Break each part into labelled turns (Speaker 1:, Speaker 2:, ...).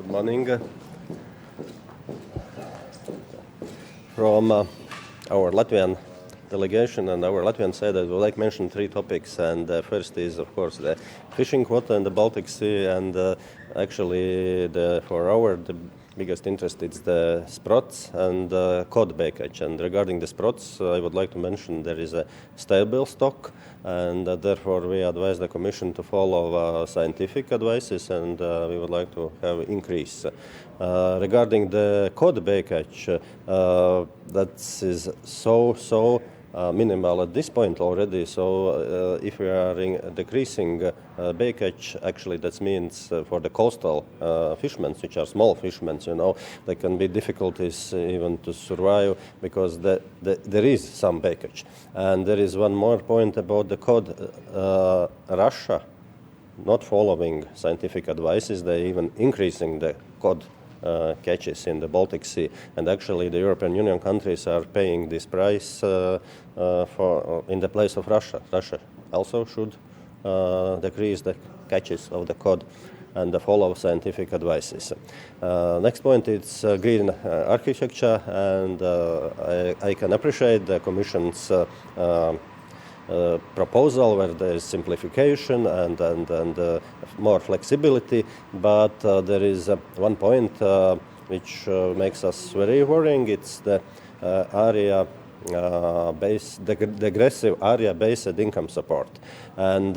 Speaker 1: Morning. From our Latvian delegation and our Latvian side, I would like to mention three topics. And first is, of course, the fishing quota in the Baltic Sea. And actually, the biggest interest is the sprots and cod backage. And regarding the sprots, I would like to mention there is a stable stock, and therefore we advise the Commission to follow scientific advices, and we would like to have increase. Regarding the cod backage, that is so minimal at this point already. So if we are decreasing backage, actually that means for the coastal fishermen, which are small fishermen, there can be difficulties even to survive because there is some backage. And there is one more point about the cod. Russia, not following scientific advices, they even increasing the cod catches in the Baltic Sea, and actually the European Union countries are paying this price for in the place of Russia. Russia also should decrease the catches of the cod and follow scientific advices. Next point is green architecture, and I can appreciate the Commission's proposal where there is simplification and more flexibility, but there is one point which makes us very worrying. It's the degressive area-based income support, and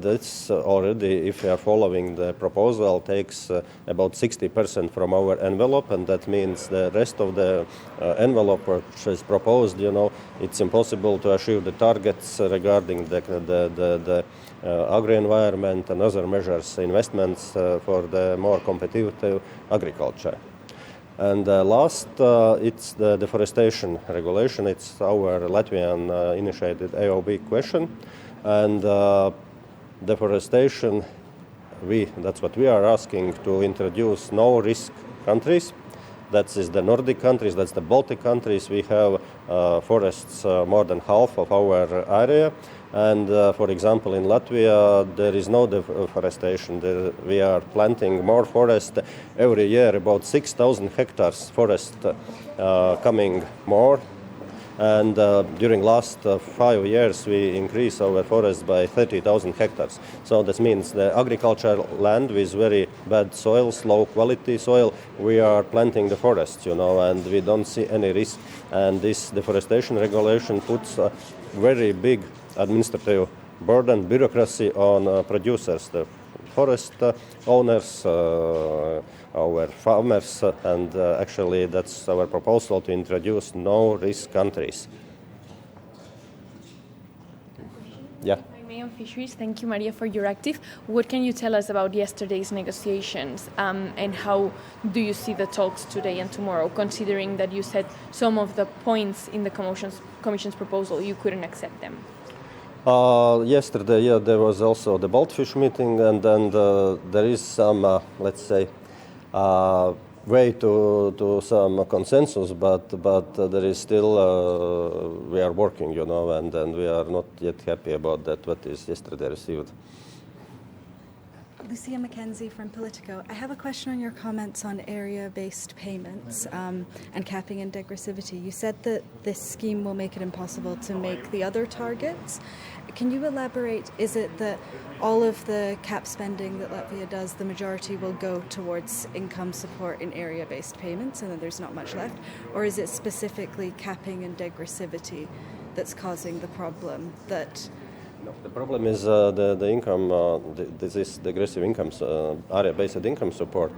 Speaker 1: this already, if we are following the proposal, takes about 60% from our envelope, and that means the rest of the envelope which is proposed, it's impossible to achieve the targets regarding the agri-environment and other measures, investments for the more competitive agriculture. And last, it's the deforestation regulation. It's our Latvian initiated AOB question. And deforestation, that's what we are asking, to introduce no-risk countries. That is the Nordic countries, that's the Baltic countries. We have forests more than half of our area. And for example, in Latvia, there is no deforestation. We are planting more forest every year, about 6,000 hectares forest coming more. And during last 5 years, we increased our forest by 30,000 hectares. So that means the agricultural land with very bad soils, low quality soil, we are planting the forests, and we don't see any risk. And this deforestation regulation puts a very big administrative burden, bureaucracy on producers, the forest owners, our farmers, and actually that's our proposal to introduce no-risk countries. Yeah.
Speaker 2: On fisheries, thank you, Maria, for your active. What can you tell us about yesterday's negotiations, and how do you see the talks today and tomorrow, considering that you said some of the points in the Commission's proposal you couldn't accept them?
Speaker 1: Yesterday, there was also the Baltfish meeting, and then there is some, let's say, way to some consensus, but there is still, we are working, and we are not yet happy about that, what is yesterday received.
Speaker 3: Lucia McKenzie from Politico. I have a question on your comments on area-based payments and capping and degressivity. You said that this scheme will make it impossible to make the other targets. Can you elaborate? Is it that all of the cap spending that Latvia does, the majority will go towards income support in area-based payments and then there's not much left? Or is it specifically capping and degressivity that's causing the problem?
Speaker 1: No, the problem is the income, this is degressive income, area-based income support.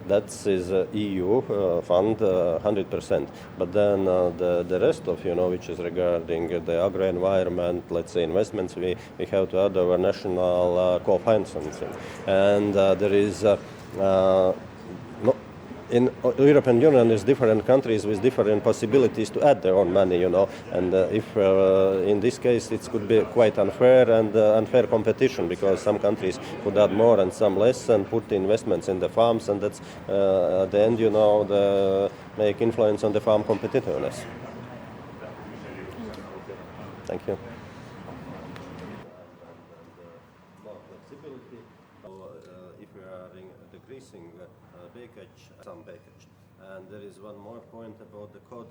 Speaker 1: That is EU fund 100%. But then the rest of, which is regarding the agri-environment, let's say investments, we have to add our national co-financing. And there is in European Union, there's different countries with different possibilities to add their own money, And if in this case it could be quite unfair and unfair competition, because some countries could add more and some less and put investments in the farms, and that's at the end, make influence on the farm competitiveness. Thank you. More flexibility. If we are increasing package, some package. And there is one more point about the code